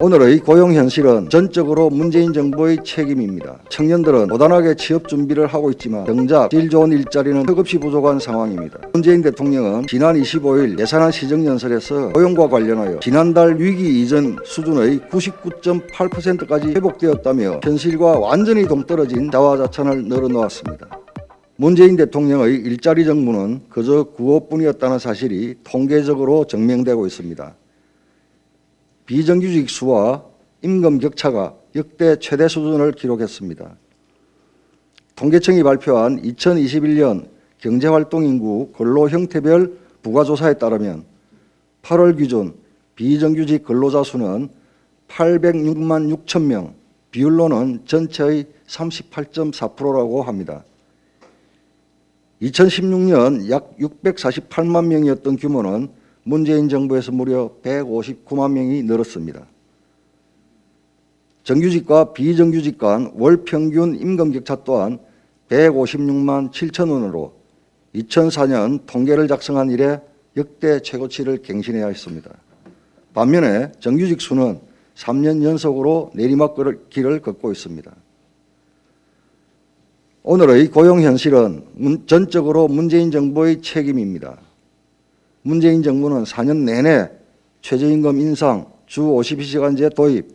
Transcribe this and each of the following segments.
오늘의 고용 현실은 전적으로 문재인 정부의 책임입니다. 청년들은 고단하게 취업 준비를 하고 있지만 정작 질 좋은 일자리는 턱없이 부족한 상황입니다. 문재인 대통령은 지난 25일 예산안 시정연설에서 고용과 관련하여 지난달 위기 이전 수준의 99.8%까지 회복되었다며 현실과 완전히 동떨어진 자화자찬을 늘어놓았습니다. 문재인 대통령의 일자리 정부는 그저 구호뿐이었다는 사실이 통계적으로 증명되고 있습니다. 비정규직 수와 임금 격차가 역대 최대 수준을 기록했습니다. 통계청이 발표한 2021년 경제활동인구 근로 형태별 부가조사에 따르면 8월 기준 비정규직 근로자 수는 806만 6천 명, 비율로는 전체의 38.4%라고 합니다. 2016년 약 648만 명이었던 규모는 문재인 정부에서 무려 159만 명이 늘었습니다. 정규직과 비정규직 간 월 평균 임금 격차 또한 156만 7천 원으로 2004년 통계를 작성한 이래 역대 최고치를 갱신해야 했습니다. 반면에 정규직 수는 3년 연속으로 내리막길을 걷고 있습니다. 오늘의 고용 현실은 전적으로 문재인 정부의 책임입니다. 문재인 정부는 4년 내내 최저임금 인상, 주 52시간제 도입,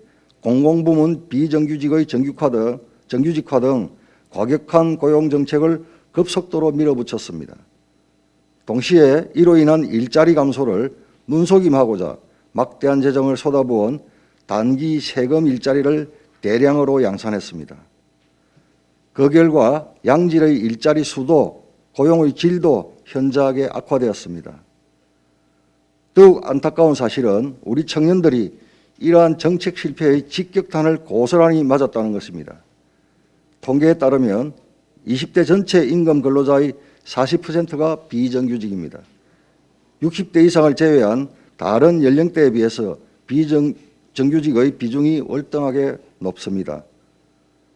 공공부문 비정규직의 정규직화 등 과격한 고용정책을 급속도로 밀어붙였습니다. 동시에 이로 인한 일자리 감소를 눈속임하고자 막대한 재정을 쏟아부은 단기 세금 일자리를 대량으로 양산했습니다. 그 결과 양질의 일자리 수도 고용의 질도 현저하게 악화되었습니다. 더욱 안타까운 사실은 우리 청년들이 이러한 정책 실패의 직격탄을 고스란히 맞았다는 것입니다. 통계에 따르면 20대 전체 임금 근로자의 40%가 비정규직입니다. 60대 이상을 제외한 다른 연령대에 비해서 비정규직의 비중이 월등하게 높습니다.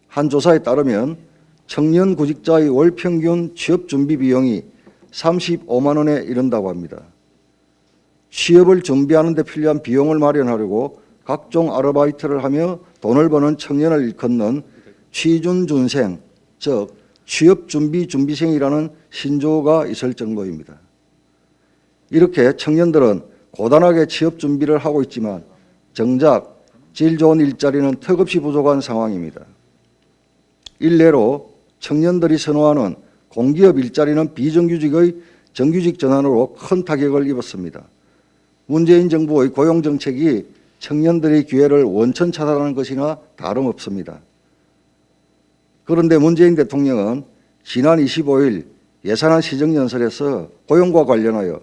한 조사에 따르면 청년 구직자의 월 평균 취업 준비 비용이 35만 원에 이른다고 합니다. 취업을 준비하는 데 필요한 비용을 마련하려고 각종 아르바이트를 하며 돈을 버는 청년을 일컫는 취준준생, 즉 취업준비준비생이라는 신조어가 있을 정도입니다. 이렇게 청년들은 고단하게 취업 준비를 하고 있지만 정작 질 좋은 일자리는 턱없이 부족한 상황입니다. 일례로 청년들이 선호하는 공기업 일자리는 비정규직의 정규직 전환으로 큰 타격을 입었습니다. 문재인 정부의 고용정책이 청년들의 기회를 원천 차단하는 것이나 다름없습니다. 그런데 문재인 대통령은 지난 25일 예산안 시정연설에서 고용과 관련하여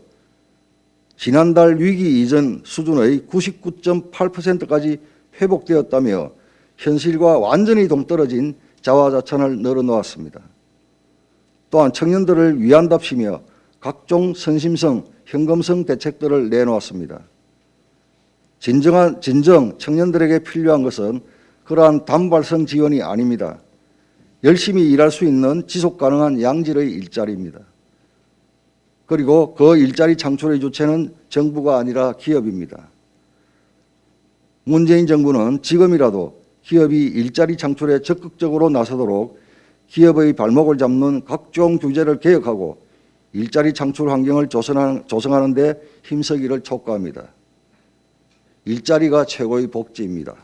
지난달 위기 이전 수준의 99.8%까지 회복되었다며 현실과 완전히 동떨어진 자화자찬을 늘어놓았습니다. 또한 청년들을 위한답시며 각종 선심성, 현금성 대책들을 내놓았습니다. 진정 청년들에게 필요한 것은 그러한 단발성 지원이 아닙니다. 열심히 일할 수 있는 지속 가능한 양질의 일자리입니다. 그리고 그 일자리 창출의 주체는 정부가 아니라 기업입니다. 문재인 정부는 지금이라도 기업이 일자리 창출에 적극적으로 나서도록 기업의 발목을 잡는 각종 규제를 개혁하고 일자리 창출 환경을 조성하는 데 힘쓰기를 촉구합니다. 일자리가 최고의 복지입니다.